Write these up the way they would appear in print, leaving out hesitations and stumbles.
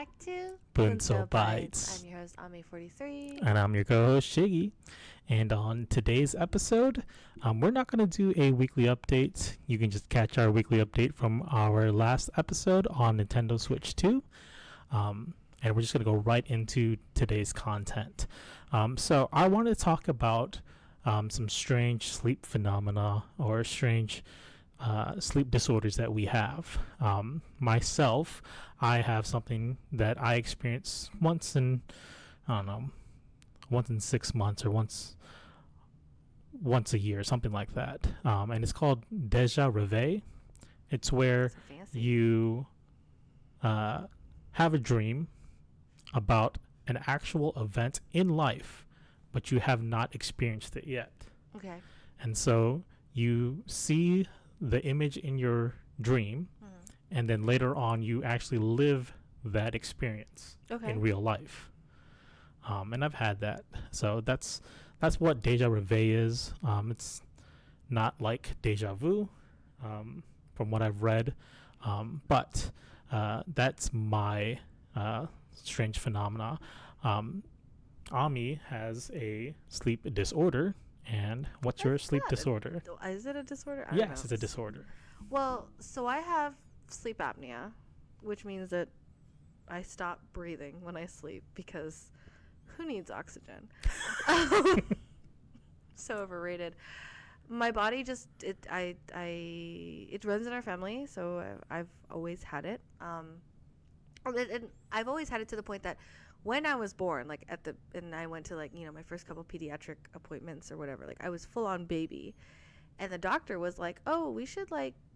back to Bunso Bites. I'm your host, Ami43. And I'm your co-host, Shiggy. And on today's episode, we're not going to do a weekly update. You can just catch our weekly update from our last episode on Nintendo Switch 2. And we're just going to go right into today's content. So I want to talk about some strange sleep phenomena or strange sleep disorders that we have. Myself, I have something that I experience once in 6 months or once a year, something like that. And it's called deja reve. It's where you have a dream about an actual event in life, but you have not experienced it yet. Okay. And so you see the image in your dream, and then later on you actually live that experience in real life. And I've had that. So that's what deja reve is. It's not like deja vu, from what I've read, but that's my strange phenomena. Ami has a sleep disorder. And what's your sleep disorder? Is it a disorder? Yes, it's a disorder. Well, so I have sleep apnea, which means that I stop breathing when I sleep because who needs oxygen? So overrated. My body just it runs in our family, so I've always had it. And I've always had it to the point that when I was born, and I went to my first couple pediatric appointments or whatever, I was full on baby, and the doctor was like, "Oh, we should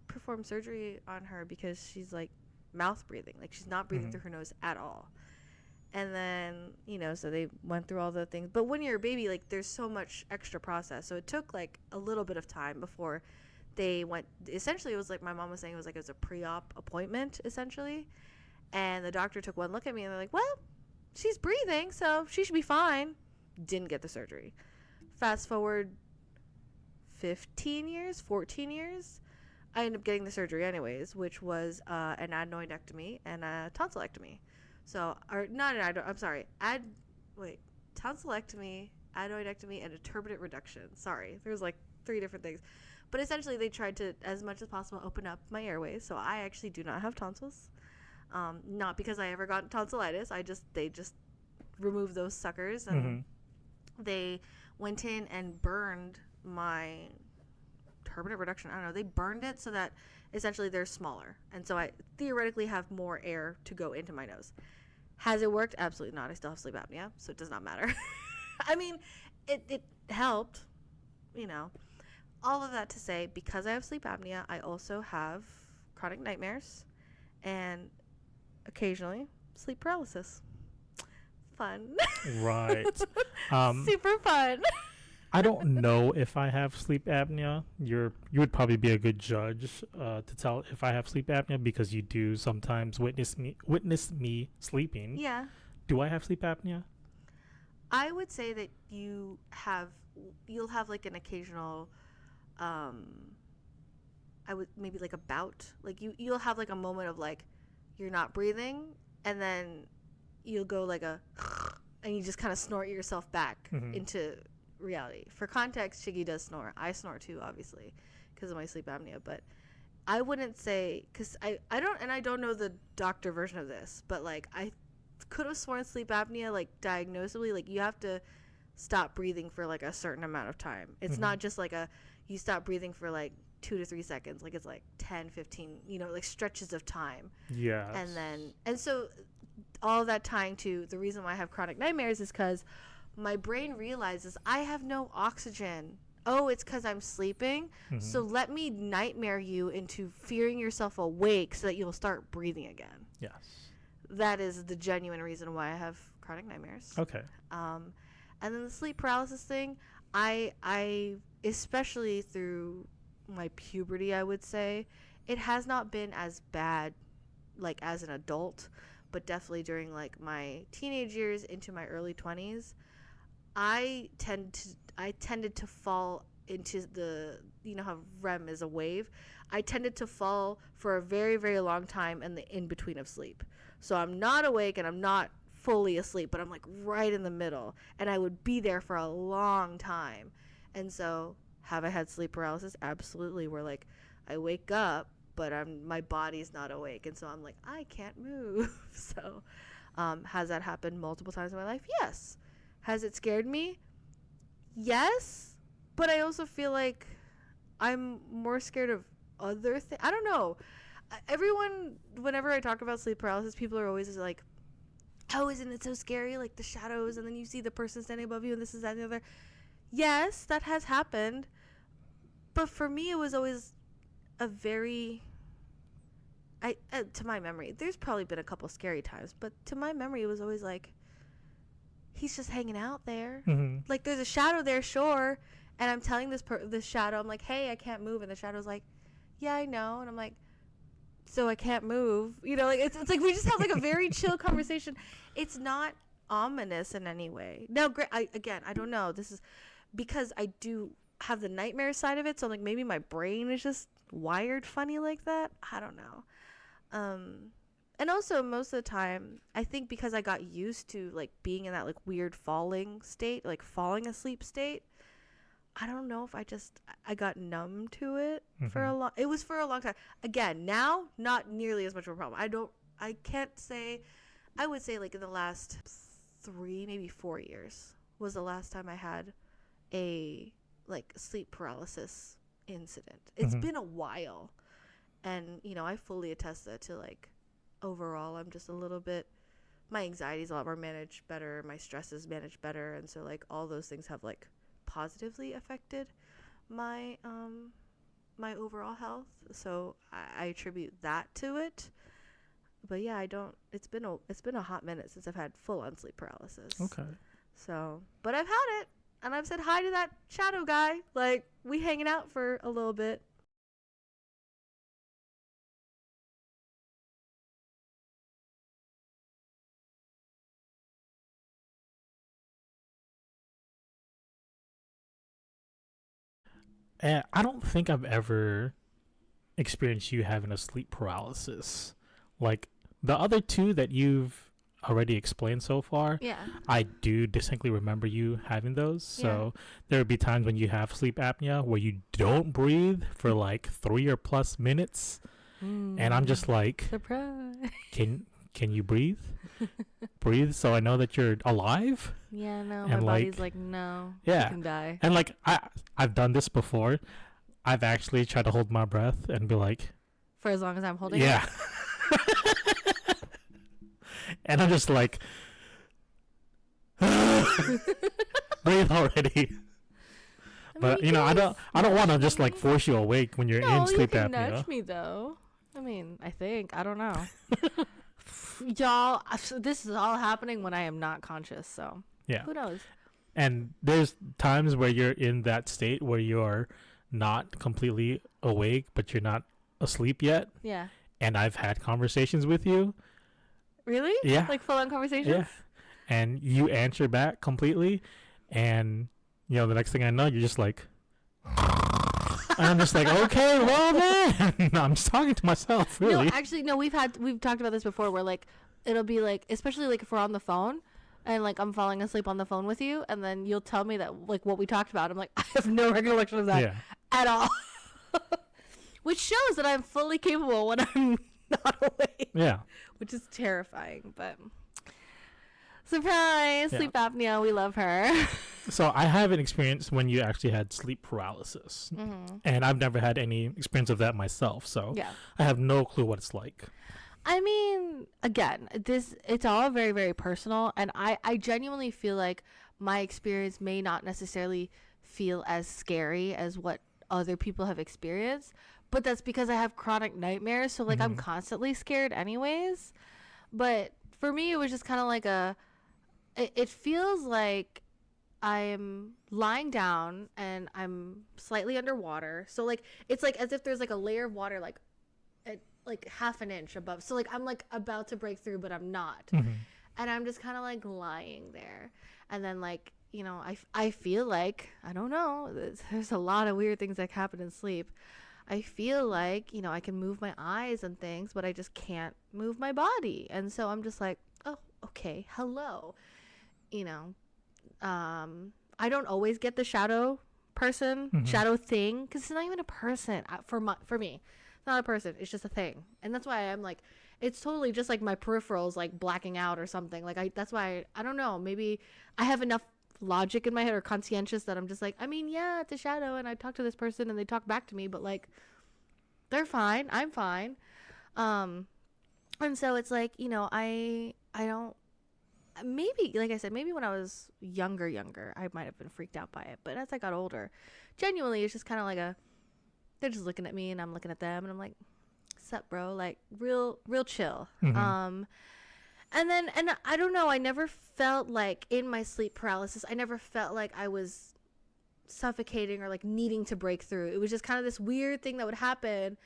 perform surgery on her because she's mouth breathing, she's not breathing through her nose at all." And then so they went through all the things, but when you're a baby, there's so much extra process, so it took a little bit of time before they went. Essentially, it was my mom was saying, it was a pre-op appointment essentially, and the doctor took one look at me and they're like, "Well, she's breathing, so she should be fine." Didn't get the surgery. Fast forward 14 years, I ended up getting the surgery anyways, which was an adenoidectomy and a tonsillectomy. Tonsillectomy, adenoidectomy, and a turbinate reduction. Sorry, there's 3 different things. But essentially, they tried to, as much as possible, open up my airways, so I actually do not have tonsils. Not because I ever got tonsillitis. They just removed those suckers, and they went in and burned my turbinate reduction. I don't know. They burned it so that essentially they're smaller, and so I theoretically have more air to go into my nose. Has it worked? Absolutely not. I still have sleep apnea, so it does not matter. I mean, it helped, All of that to say, because I have sleep apnea, I also have chronic nightmares, and occasionally sleep paralysis. Fun. Right. Super fun. I don't know if I have sleep apnea. You would probably be a good judge to tell if I have sleep apnea, because you do sometimes witness me sleeping. Yeah. Do I have sleep apnea? I would say that you'll have an occasional maybe a bout. You'll have a moment of you're not breathing, and then you'll go and you just kind of snort yourself back into reality. For context, Shiggy does snore. I snore too, obviously, because of my sleep apnea. But I wouldn't say, because I don't know the doctor version of this, but I could have sworn sleep apnea, diagnosably, you have to stop breathing for a certain amount of time. It's not just you stop breathing for 2 to 3 seconds. It's 10, 15, stretches of time. Yeah. And so all that tying to the reason why I have chronic nightmares is because my brain realizes I have no oxygen. Oh, it's because I'm sleeping. So let me nightmare you into fearing yourself awake so that you'll start breathing again. Yes. That is the genuine reason why I have chronic nightmares. Okay. And then the sleep paralysis thing, I especially through my puberty, I would say, it has not been as bad as an adult, but definitely during my teenage years into my early 20s, I tended to fall into the, how REM is a wave. I tended to fall for a very, very long time in the in between of sleep. So I'm not awake and I'm not fully asleep, but I'm like right in the middle, and I would be there for a long time. And so have I had sleep paralysis? Absolutely. Where like I wake up, but my body's not awake, and so I'm like, I can't move. So has that happened multiple times in my life? Yes. Has it scared me? Yes. But I also feel like I'm more scared of other things. I don't know. Everyone, whenever I talk about sleep paralysis, people are always like, oh, isn't it so scary? Like the shadows, and then you see the person standing above you, and this is that and the other. Yes, that has happened. But for me, it was always a very, to my memory, there's probably been a couple scary times, but to my memory, it was always like, he's just hanging out there. Mm-hmm. Like there's a shadow there, sure. And I'm telling this shadow, I'm like, hey, I can't move. And the shadow's like, yeah, I know. And I'm like, so I can't move. You know, like it's like we just have like a very chill conversation. It's not ominous in any way. Now, I don't know. This is because I do have the nightmare side of it. So like maybe my brain is just wired funny like that. I don't know. And also most of the time, I think because I got used to like being in that like weird falling state, like falling asleep state, I don't know if I got numb to it for a long, it was for a long time. Again, now, not nearly as much of a problem. I can't say, I would say like in the last 3, maybe 4 years was the last time I had a like sleep paralysis incident. It's been a while. And, you know, I fully attest that to like overall, I'm just a little bit, my anxiety is a lot more managed better. My stress is managed better. And so like all those things have like positively affected my my overall health, so I attribute that to it. But yeah, it's been a hot minute since I've had full on sleep paralysis. Okay. So, but I've had it, and I've said hi to that shadow guy. Like we hanging out for a little bit. And I don't think I've ever experienced you having a sleep paralysis. Like the other two that you've already explained so far, Yeah. I do distinctly remember you having those. So there would be times when you have sleep apnea where you don't breathe for like 3 or plus minutes. And I'm just like, surprise. Can you breathe? Breathe so I know that you're alive? Yeah, no, and my body's like, no, yeah, you can die. And like I've done this before. I've actually tried to hold my breath and be like, for as long as I'm holding it. And I'm just like, breathe already. But you know, I don't want to just like force you awake when you're in sleep apnea. No, you can nudge me though. I mean, I don't know. Y'all, this is all happening when I am not conscious, so yeah, who knows? And there's times where you're in that state where you're not completely awake, but you're not asleep yet. Yeah. And I've had conversations with you. Really? Yeah. Like full-on conversations? Yeah. And you answer back completely, and you know the next thing I know, you're just like, and I'm just like, okay, well then, no, I'm just talking to myself, really. No, actually, no. We've talked about this before, where like it'll be like, especially like if we're on the phone, and like I'm falling asleep on the phone with you, and then you'll tell me that like what we talked about. I'm like, I have no recollection of that at all, which shows that I'm fully capable when I'm not awake. Yeah, which is terrifying, but. Surprise! Sleep apnea. We love her. So I haven't experienced when you actually had sleep paralysis, and I've never had any experience of that myself. So I have no clue what it's like. I mean, again, it's all very, very personal, and I genuinely feel like my experience may not necessarily feel as scary as what other people have experienced, but that's because I have chronic nightmares, so like I'm constantly scared anyways. But for me, it was just kind of like it feels like I'm lying down and I'm slightly underwater. So like it's like as if there's like a layer of water like at like half an inch above. So like I'm like about to break through, but I'm not. And I'm just kind of like lying there. And then like, you know, I feel like, I don't know, there's a lot of weird things that happen in sleep. I feel like, you know, I can move my eyes and things, but I just can't move my body. And so I'm just like, oh, okay, hello. You know, I don't always get the shadow person, shadow thing, because it's not even a person for me. It's not a person. It's just a thing. And that's why I'm like, it's totally just like my peripherals like blacking out or something. Like that's why I don't know. Maybe I have enough logic in my head or conscientious that I'm just like, I mean, yeah, it's a shadow, and I talk to this person and they talk back to me, but like they're fine, I'm fine. And so it's like, you know, I don't, maybe, like I said, maybe when I was younger I might have been freaked out by it, but as I got older, genuinely it's just kind of like they're just looking at me and I'm looking at them and I'm like, sup bro, like real chill. And I don't know, I never felt like in my sleep paralysis, I never felt like I was suffocating or like needing to break through. It was just kind of this weird thing that would happen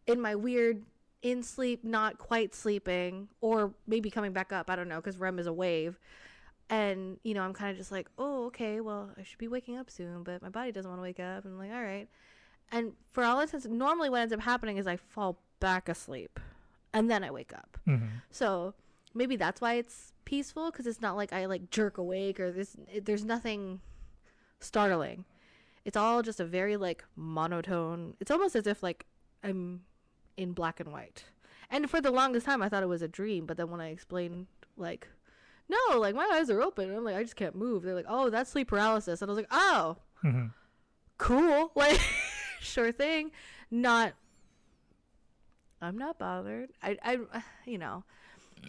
in my weird in sleep, not quite sleeping, or maybe coming back up. I don't know, because REM is a wave. And, you know, I'm kind of just like, oh, okay, well, I should be waking up soon, but my body doesn't want to wake up. And I'm like, all right. And for all intents, normally what ends up happening is I fall back asleep and then I wake up. So maybe that's why it's peaceful, because it's not like I like jerk awake or there's nothing startling. It's all just a very like monotone. It's almost as if like I'm in black and white. And for the longest time I thought it was a dream, but then when I explained like, no, like my eyes are open and I'm like, I just can't move, they're like, oh, that's sleep paralysis. And I was like, oh, cool, like sure thing. I'm not bothered. I you know.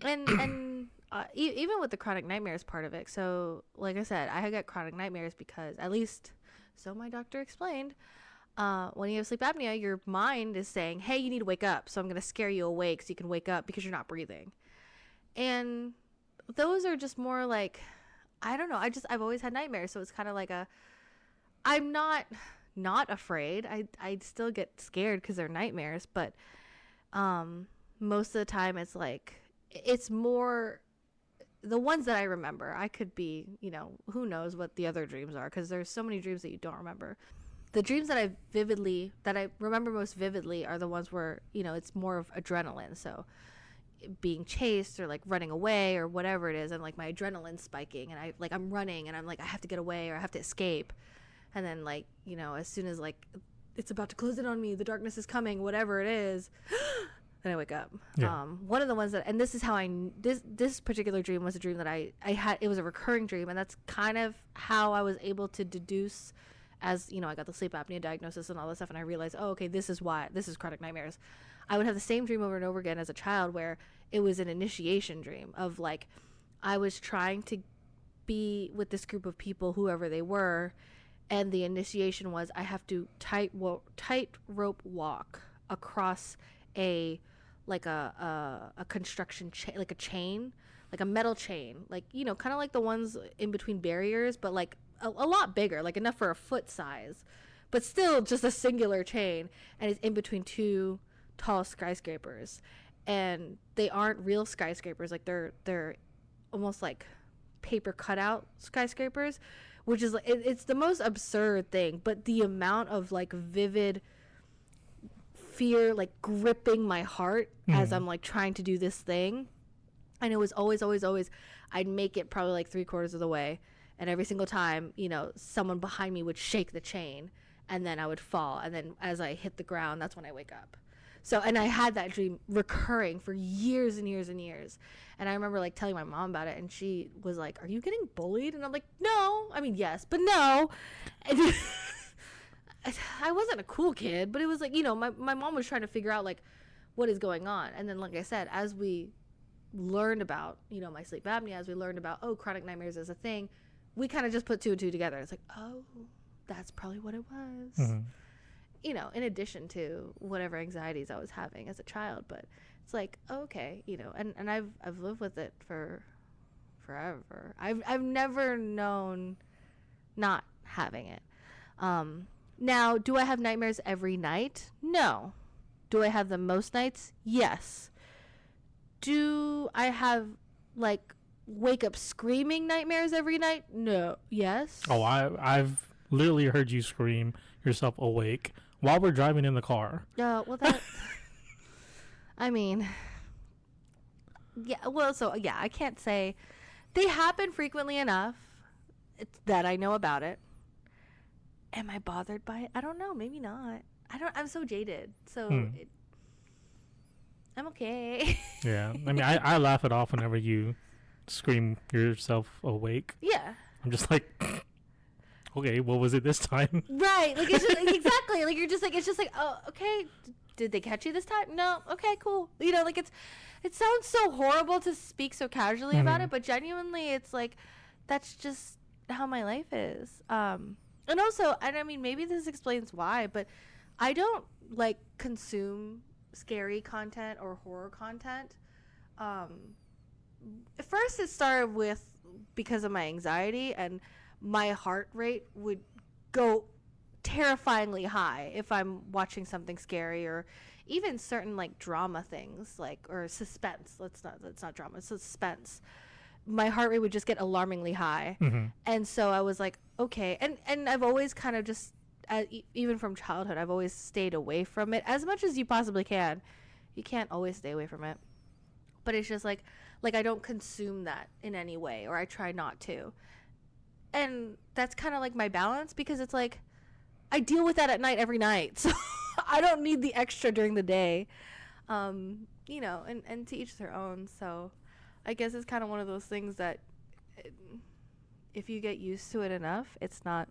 And even with the chronic nightmares part of it, so like I said, I got chronic nightmares because, at least so my doctor explained, when you have sleep apnea, your mind is saying, hey, you need to wake up, so I'm going to scare you awake so you can wake up because you're not breathing. And those are just more like, I don't know, I've always had nightmares, so it's kind of like I'm not afraid. I still get scared because they're nightmares, but most of the time it's more the ones that I remember. I could be, you know, who knows what the other dreams are, because there's so many dreams that you don't remember. The dreams that I remember most vividly are the ones where, you know, it's more of adrenaline. So being chased or like running away or whatever it is, and like my adrenaline spiking, and I'm running and I'm like, I have to get away or I have to escape. And then, like, you know, as soon as like it's about to close in on me, the darkness is coming, whatever it is, then I wake up. Yeah. One of the ones that, and this is how this particular dream was a dream that I had. It was a recurring dream, and that's kind of how I was able to deduce, as, you know, I got the sleep apnea diagnosis and all this stuff, and I realized, oh, okay, this is chronic nightmares. I would have the same dream over and over again as a child, where it was an initiation dream of like, I was trying to be with this group of people, whoever they were, and the initiation was I have to tight rope walk across a construction chain, like a chain, like a metal chain, like, you know, kind of like the ones in between barriers, but like a lot bigger, like enough for a foot size, but still just a singular chain, and it's in between two tall skyscrapers, and they aren't real skyscrapers, like they're almost like paper cutout skyscrapers, which is it's the most absurd thing, but the amount of like vivid fear like gripping my heart as I'm like trying to do this thing. And it was always I'd make it probably like 3/4 of the way, and every single time, you know, someone behind me would shake the chain, and then I would fall, and then as I hit the ground, that's when I wake up. So, and I had that dream recurring for years and years and years. And I remember like telling my mom about it, and she was like, are you getting bullied? And I'm like, no, I mean, yes, but no. And I wasn't a cool kid, but it was like, you know, my mom was trying to figure out like what is going on. And then, like I said, as we learned about, you know, my sleep apnea, as we learned about, oh, chronic nightmares is a thing, we kind of just put two and two together. It's like, oh, that's probably what it was. You know, in addition to whatever anxieties I was having as a child. But it's like, okay, you know, and I've lived with it for forever. I've never known not having it. Now, do I have nightmares every night? No. Do I have them most nights? Yes. Do I have like wake up screaming nightmares every night? No. Yes. Oh, I've literally heard you scream yourself awake while we're driving in the car. Yeah, well, that. I mean, yeah, well, so, yeah, I can't say. They happen frequently enough that I know about it. Am I bothered by it? I don't know. Maybe not. I'm so jaded. So, I'm okay. Yeah. I mean, I laugh it off whenever you scream yourself awake. Yeah. I'm just like, okay, what was it this time? Right. Like, it's just, exactly. Like, you're just like, it's just like, oh, okay. Did they catch you this time? No. Okay, cool. You know, like, it sounds so horrible to speak so casually about it, but genuinely, it's like, that's just how my life is. And also, and I mean, maybe this explains why, but I don't, like, consume scary content or horror content. At first, it started with because of my anxiety, and my heart rate would go terrifyingly high if I'm watching something scary, or even certain, like, drama things, like, or suspense. That's not drama, it's suspense. My heart rate would just get alarmingly high. And so I was like, okay. And I've always kind of just, even from childhood, I've always stayed away from it as much as you possibly can. You can't always stay away from it. But it's just like I don't consume that in any way, or I try not to. And that's kind of like my balance, because it's like I deal with that at night every night. So I don't need the extra during the day. You know, and to each their own. So I guess it's kind of one of those things that if you get used to it enough, it's not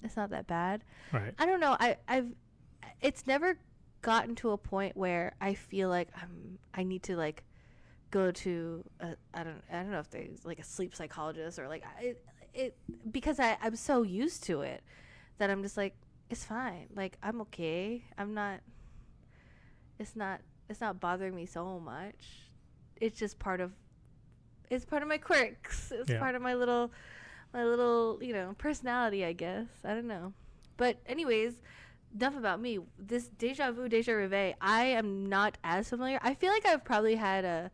that bad. Right. I don't know. It's never gotten to a point where I feel like I need to, like, go to I don't know if there's, like, a sleep psychologist, or, like, because I'm so used to it that I'm just like, it's fine. Like, I'm okay. It's not bothering me so much. It's just part of my quirks. It's part of my little, you know, personality, I guess. I don't know. But anyways, enough about me. This deja reve, I am not as familiar. I feel like I've probably had a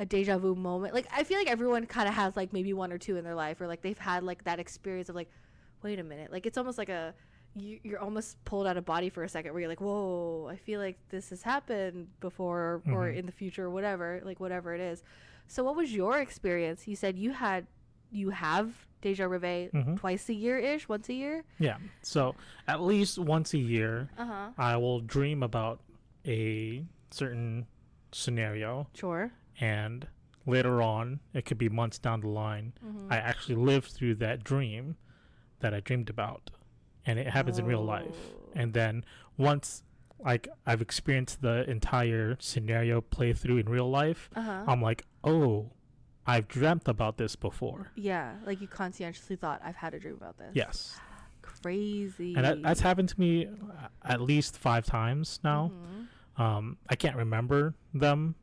deja vu moment. Like, I feel like everyone kind of has, like, maybe one or two in their life, or, like, they've had, like, that experience of, like, wait a minute. Like, it's almost like you're almost pulled out of body for a second, where you're like, whoa, I feel like this has happened before, or in the future, or whatever, like, whatever it is. So what was your experience? You said you have deja reve twice a year-ish, once a year? Yeah. So at least once a year, I will dream about a certain scenario. Sure. And later on, it could be months down the line, I actually live through that dream that I dreamed about. And it happens in real life. And then once, like, I've experienced the entire scenario play through in real life, I'm like, oh, I've dreamt about this before. Yeah, like, you conscientiously thought, I've had a dream about this. Yes. Crazy. And that's happened to me at least 5 times now. I can't remember them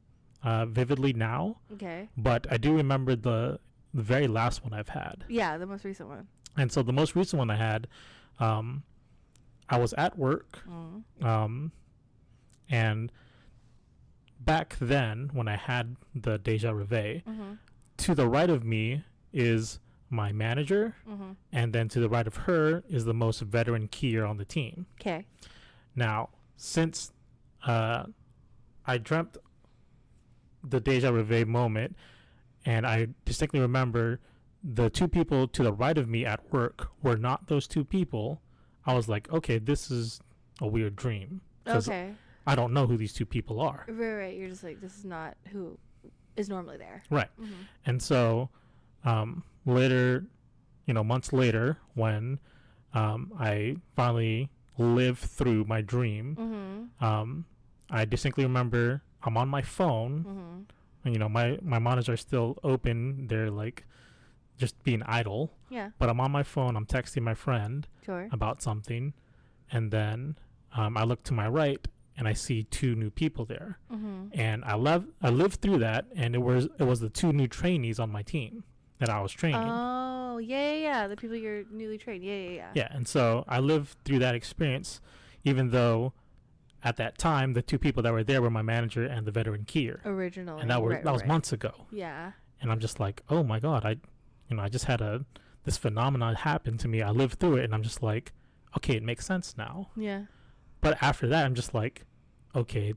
vividly now. Okay. But I do remember the very last one I've had. Yeah, the most recent one. And so the most recent one I had, I was at work, and back then when I had the deja reve, to the right of me is my manager, and then to the right of her is the most veteran keyer on the team. Okay. Now, since I dreamt the deja reve moment, and I distinctly remember the 2 people to the right of me at work were not those 2 people, I was like, okay, this is a weird dream. Okay. I don't know who these 2 people are. Right. You're just like, this is not who is normally there. Right. And so later, you know, months later, when I finally lived through my dream, I distinctly remember I'm on my phone, and, you know, my monitors are still open. They're, like, just being idle. Yeah. But I'm on my phone. I'm texting my friend about something. And then I look to my right, and I see 2 new people there. And I lived through that, and it was the 2 new trainees on my team that I was training. Oh, yeah. The people you're newly trained. Yeah. Yeah, and so I lived through that experience, even though at that time the 2 people that were there were my manager and the veteran keyer. Originally. And that was months ago. Yeah. And I'm just like, oh my God, I just had this phenomenon happen to me. I lived through it, and I'm just like, okay, it makes sense now. Yeah. But after that, I'm just like, okay,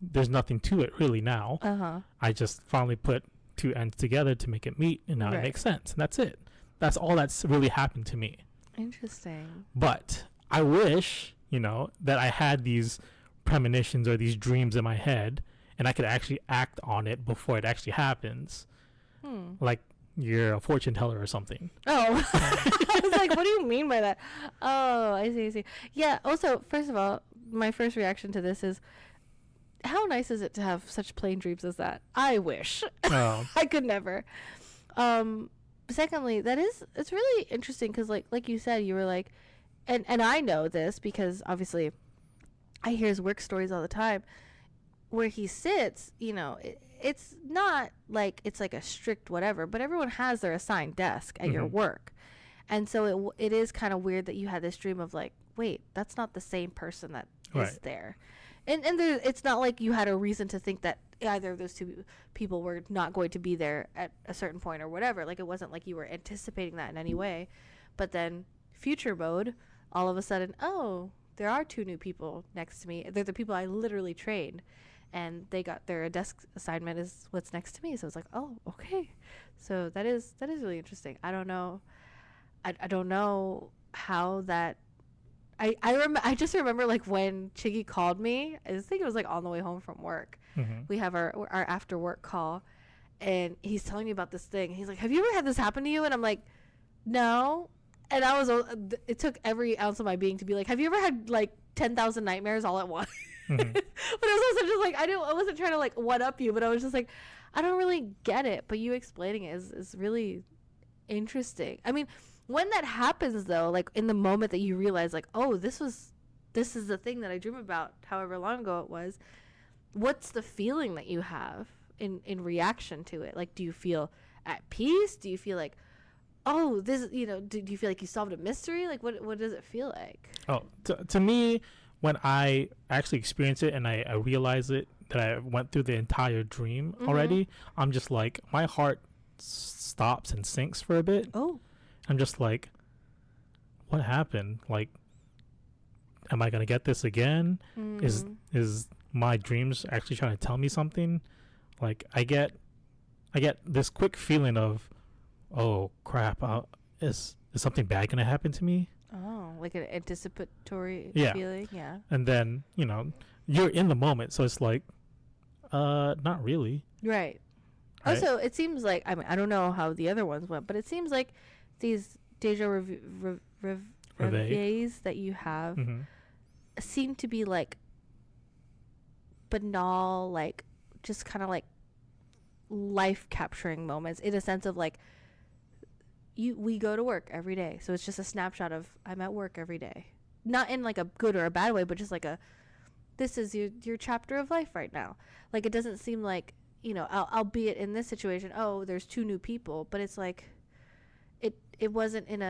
there's nothing to it really now. I just finally put two ends together to make it meet, and now it makes sense. And that's it. That's all that's really happened to me. Interesting. But I wish, that I had these premonitions or these dreams in my head, and I could actually act on it before it actually happens. Like you're a fortune teller or something. Oh. I was like, what do you mean by that? Oh, I see. Yeah, also, first of all, my first reaction to this is, how nice is it to have such plain dreams as that? I wish. Oh. I could never. Secondly, it's really interesting because like you said, you were like, and I know this because obviously I hear his work stories all the time where he sits, it's not like it's like a strict whatever, but everyone has their assigned desk at your work. And so it is kind of weird that you had this dream of like, wait, that's not the same person that is there. And it's not like you had a reason to think that either of those two people were not going to be there at a certain point or whatever. Like, it wasn't like you were anticipating that in any way. But then future mode, all of a sudden, oh, there are two new people next to me. They're the people I literally trained. And they got their desk assignment is what's next to me. So it's like, oh, okay. So that is really interesting. I don't know. I don't know how that... I just remember like when Chiggy called me, I just think it was like on the way home from work. We have our after work call, and he's telling me about this thing. He's like, have you ever had this happen to you? And I'm like, no. And it took every ounce of my being to be like, have you ever had like 10,000 nightmares all at once? But it was also just like, I wasn't trying to like one up you, but I was just like, I don't really get it. But you explaining it is really interesting. I mean, when that happens though, like in the moment that you realize like, oh, this is the thing that I dream about however long ago it was, what's the feeling that you have in reaction to it? Like, do you feel at peace? Do you feel like, oh, this, do you feel like you solved a mystery? Like, what does it feel like? Oh, to me, when I actually experience it and I realize it, that I went through the entire dream already, I'm just like, my heart stops and sinks for a bit. Oh. I'm just like, what happened? Like, am I gonna get this again? Is my dreams actually trying to tell me something? Like, I get this quick feeling of, oh crap, is something bad gonna happen to me? Oh, like an anticipatory feeling, yeah. And then you're in the moment, so it's like, not really. Right. Also, it seems like, I mean, I don't know how the other ones went, but it seems like these deja reves that you have seem to be like banal, like just kind of like life capturing moments, in a sense of like, we go to work every day, so it's just a snapshot of I'm at work every day, not in like a good or a bad way, but just like this is your chapter of life right now. Like, it doesn't seem like, albeit in this situation, oh, there's two new people, but it's like it wasn't in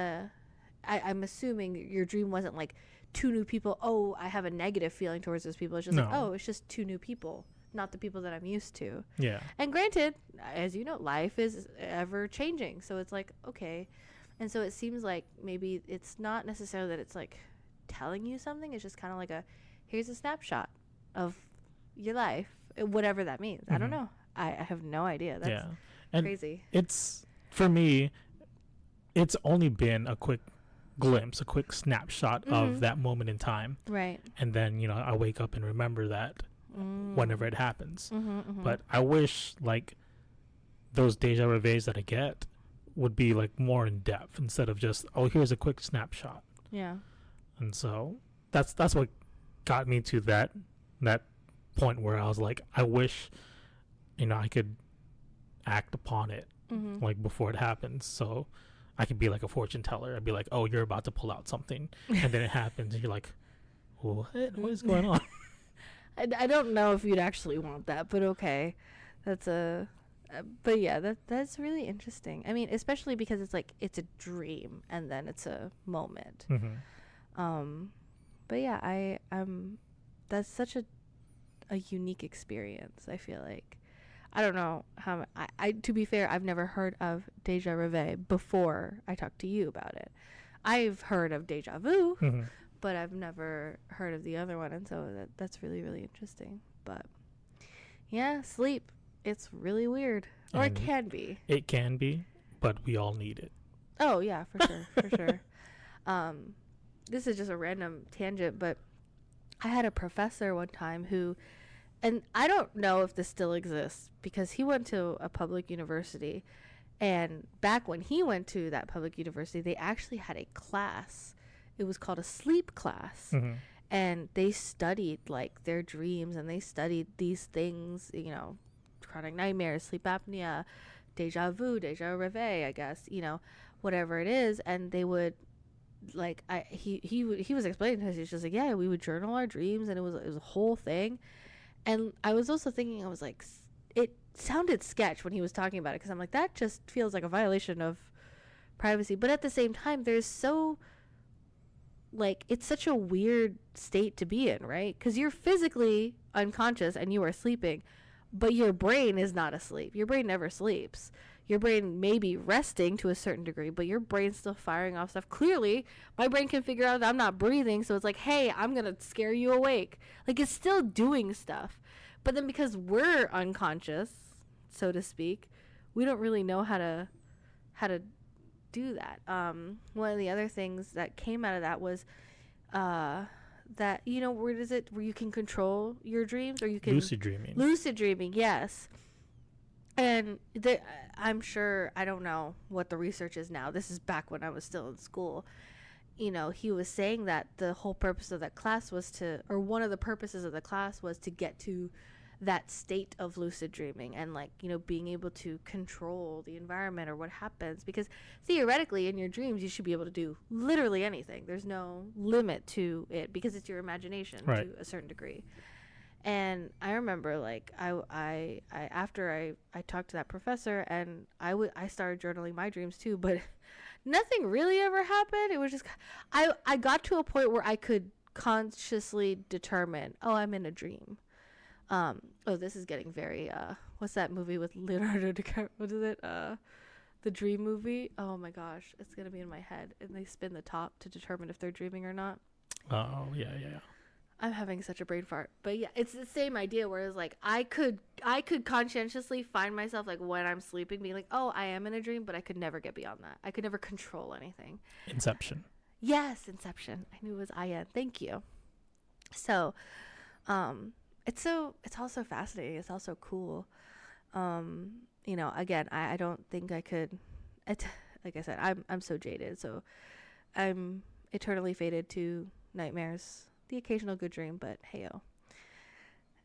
I'm assuming your dream wasn't like two new people, oh, I have a negative feeling towards those people. It's just like, oh, it's just two new people, not the people that I'm used to. Yeah. And granted, as you know, life is ever changing, so it's like, okay. And so it seems like maybe it's not necessarily that it's like telling you something, it's just kind of like here's a snapshot of your life, whatever that means. I don't know. I have no idea. That's crazy. It's, for me, it's only been a quick glimpse, a quick snapshot of that moment in time. Right. And then, I wake up and remember that whenever it happens. But I wish, like, those deja reves that I get would be, like, more in depth instead of just, oh, here's a quick snapshot. Yeah. And so that's what got me to that point where I was like, I wish, I could act upon it, like, before it happens. So I could be like a fortune teller. I'd be like, oh, you're about to pull out something. And then it happens and you're like, what is going on? I don't know if you'd actually want that, but okay. That's but yeah, that's really interesting. I mean, especially because it's like, it's a dream and then it's a moment. But yeah, that's such a unique experience, I feel like. I don't know how, I to be fair, I've never heard of deja reve before I talked to you about it. I've heard of deja vu, but I've never heard of the other one, and so that's really, really interesting. But yeah, sleep, it's really weird. Or And it can be. It can be, but we all need it. Oh yeah, for sure, for sure. This is just a random tangent, but I had a professor one time who, and I don't know if this still exists because he went to a public university, and back when he went to that public university, they actually had a class. It was called a sleep class. Mm-hmm. And they studied like their dreams, and they studied these things, you know, chronic nightmares, sleep apnea, deja vu, deja reve, I guess, you know, whatever it is. And they would like, he was explaining to us, he's just like, yeah, we would journal our dreams, and it was a whole thing. And I was also thinking, I was like, it sounded sketch when he was talking about it, because I'm like, that just feels like a violation of privacy. But at the same time, there's so, like, it's such a weird state to be in, right? Because you're physically unconscious and you are sleeping, but your brain is not asleep. Your brain never sleeps. Your brain may be resting to a certain degree, but your brain's still firing off stuff. Clearly, my brain can figure out that I'm not breathing, so it's like, hey, I'm going to scare you awake. Like, it's still doing stuff. But then because we're unconscious, so to speak, we don't really know how to do that. One of the other things that came out of that was that, you know, where you can control your dreams, or you can lucid dreaming, yes. And I'm sure, I don't know what the research is now, this is back when I was still in school, you know, he was saying that the whole purpose of that class was one of the purposes of the class was to get to that state of lucid dreaming, and like, you know, being able to control the environment or what happens, because theoretically in your dreams you should be able to do literally anything. There's no limit to it because it's your imagination, right, to a certain degree. And I remember, like, I after I talked to that professor, and I started journaling my dreams too, but nothing really ever happened. It was just, I got to a point where I could consciously determine, oh, I'm in a dream. Oh, this is getting very, what's that movie with Leonardo DiCaprio? What is it? The Dream movie? Oh my gosh, it's gonna be in my head. And they spin the top to determine if they're dreaming or not. Oh, yeah. I'm having such a brain fart. But yeah, it's the same idea, whereas like I could conscientiously find myself, like, when I'm sleeping, being like, oh, I am in a dream, but I could never get beyond that. I could never control anything. Inception. Yes, Inception. I knew it was I-N. Thank you. So, it's also fascinating. It's also cool. You know, again, I don't think I could, like I said, I'm so jaded. So I'm eternally fated to nightmares, the occasional good dream, but hey-o,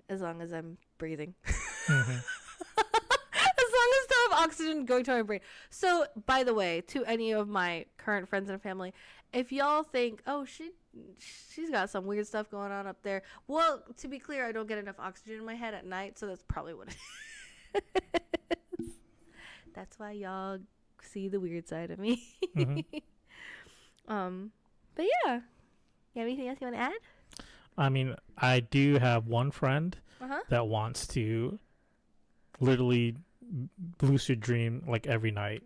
as long as I'm breathing. Mm-hmm. As long as I have oxygen going to my brain. So, by the way, to any of my current friends and family, if y'all think, oh, she's got some weird stuff going on up there. Well, to be clear, I don't get enough oxygen in my head at night, so that's probably what it is. That's why y'all see the weird side of me. Mm-hmm. But yeah. You have anything else you want to add? I mean, I do have one friend that wants to literally lucid dream like every night.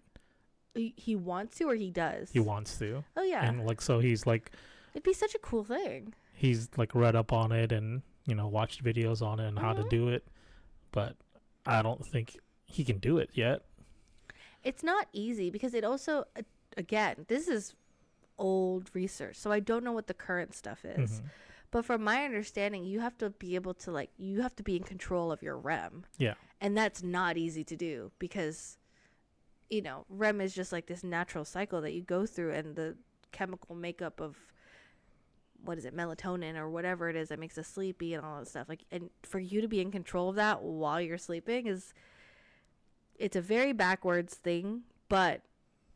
He wants to, or he does? He wants to. Oh, yeah. And like, so he's like, it'd be such a cool thing. He's like read up on it and, you know, watched videos on it and how to do it. But I don't think he can do it yet. It's not easy because it also, again, this is old research, so I don't know what the current stuff is. Mm-hmm. But from my understanding, you have to be able to, like, you have to be in control of your REM. Yeah. And that's not easy to do because, you know, REM is just like this natural cycle that you go through, and the chemical makeup of, what is it, melatonin or whatever it is that makes us sleepy and all that stuff. Like, and for you to be in control of that while you're sleeping it's a very backwards thing, but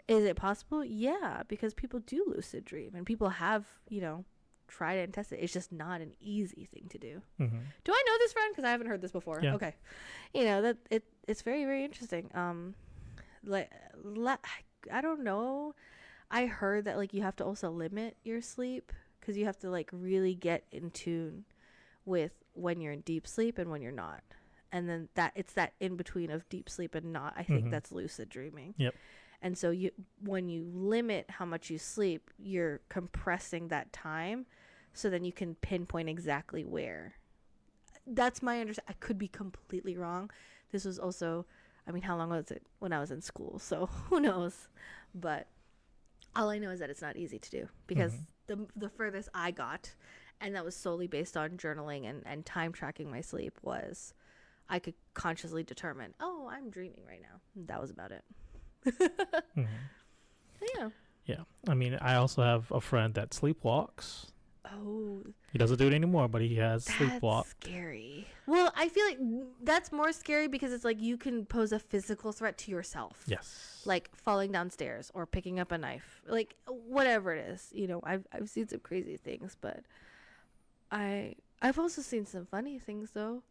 is it possible? Yeah, because people do lucid dream and people have, you know, tried it and tested it. It's just not an easy thing to do. Mm-hmm. Do I know this friend? Because I haven't heard this before. Yeah. Okay. You know, that it's very, very interesting. I don't know. I heard that, like, you have to also limit your sleep because you have to, like, really get in tune with when you're in deep sleep and when you're not. And then it's that in between of deep sleep and not. I think that's lucid dreaming. Yep. And so when you limit how much you sleep, you're compressing that time so then you can pinpoint exactly where. That's my understanding. I could be completely wrong. This was also, I mean, how long was it when I was in school? So who knows? But all I know is that it's not easy to do, because the furthest I got, and that was solely based on journaling and time tracking my sleep, was I could consciously determine, oh, I'm dreaming right now. That was about it. Yeah. Yeah. I mean, I also have a friend that sleepwalks. Oh. He doesn't do it anymore, but he has sleepwalk. That's scary. Well, I feel like that's more scary because it's like you can pose a physical threat to yourself. Yes. Like falling downstairs or picking up a knife. Like whatever it is. You know, I've seen some crazy things, but I've also seen some funny things though.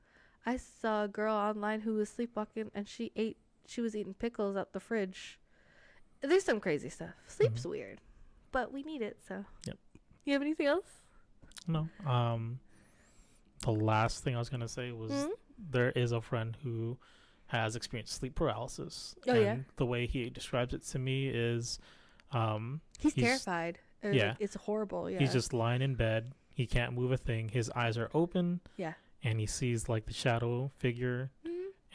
I saw a girl online who was sleepwalking and she was eating pickles out the fridge. There's some crazy stuff. Sleep's weird, but we need it, so. Yep. You have anything else? No. The last thing I was gonna say was there is a friend who has experienced sleep paralysis. Oh, and yeah? The way he describes it to me is he's terrified. Yeah. It's horrible, yeah. He's just lying in bed. He can't move a thing. His eyes are open. Yeah. And he sees like the shadow figure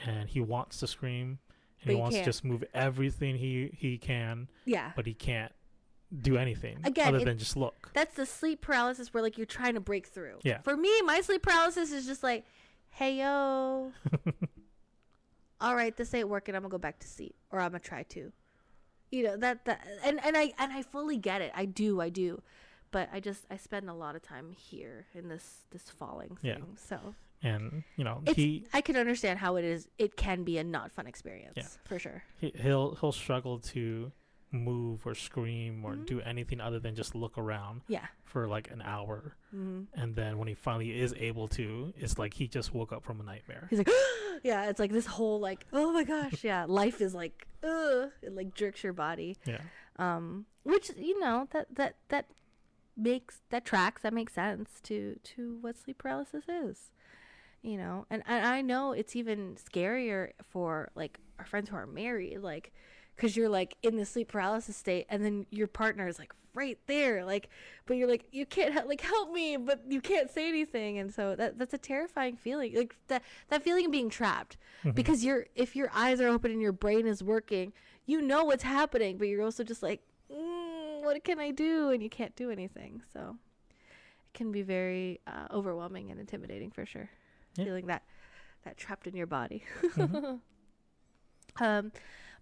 and he wants to scream. And But he wants can't. to just move everything he can. Yeah. But he can't do anything Again, other than just look. That's the sleep paralysis where like you're trying to break through. Yeah. For me, my sleep paralysis is just like, hey yo. All right, this ain't working. I'm gonna go back to sleep, or I'm gonna try to. You know, that and I fully get it. I do. But I spend a lot of time here in this falling thing. Yeah. So And you know, I can understand how it can be a not fun experience. Yeah. For sure. He'll struggle to move or scream or do anything other than just look around. Yeah. For like an hour. And then when he finally is able to, it's like he just woke up from a nightmare. He's like, yeah, it's like this whole like, oh my gosh, yeah, life is like, it like jerks your body. Yeah. Which, you know, that makes sense to what sleep paralysis is, you know. And I know it's even scarier for like our friends who are married, like, because you're like in the sleep paralysis state and then your partner is like right there, like, but you're like, you can't help me, but you can't say anything. And so that's a terrifying feeling, like that feeling of being trapped, because if your eyes are open and your brain is working, you know what's happening, but you're also just like, what can I do? And you can't do anything. So it can be very overwhelming and intimidating for sure. Yeah. Feeling that trapped in your body.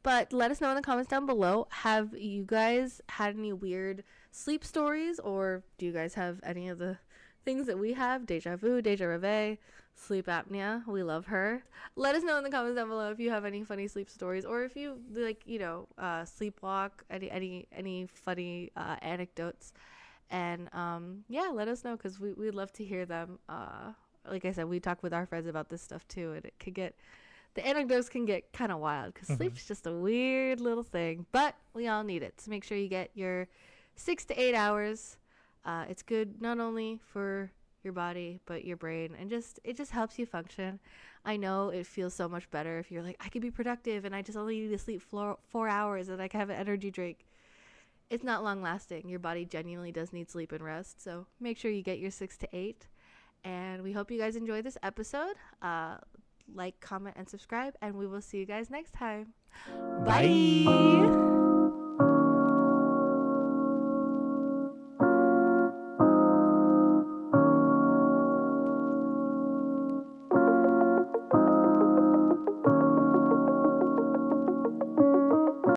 But let us know in the comments down below. Have you guys had any weird sleep stories, or do you guys have any of the things that we have? Deja vu, deja reve, sleep apnea. We love her. Let us know in the comments down below if you have any funny sleep stories, or if you like, you know, sleepwalk, any funny anecdotes. And yeah, let us know, because we'd love to hear them. Like I said, we talk with our friends about this stuff too, and the anecdotes can get kind of wild, because sleep's just a weird little thing, but we all need it. So make sure you get your 6 to 8 hours. It's good not only for your body but your brain, and it just helps you function. I know it feels so much better if you're like, I could be productive and I just only need to sleep 4 hours and I can have an energy drink. It's not long lasting. Your body genuinely does need sleep and rest. So make sure you get your 6 to 8. And we hope you guys enjoyed this episode. Like, comment, and subscribe, and we will see you guys next time. Bye.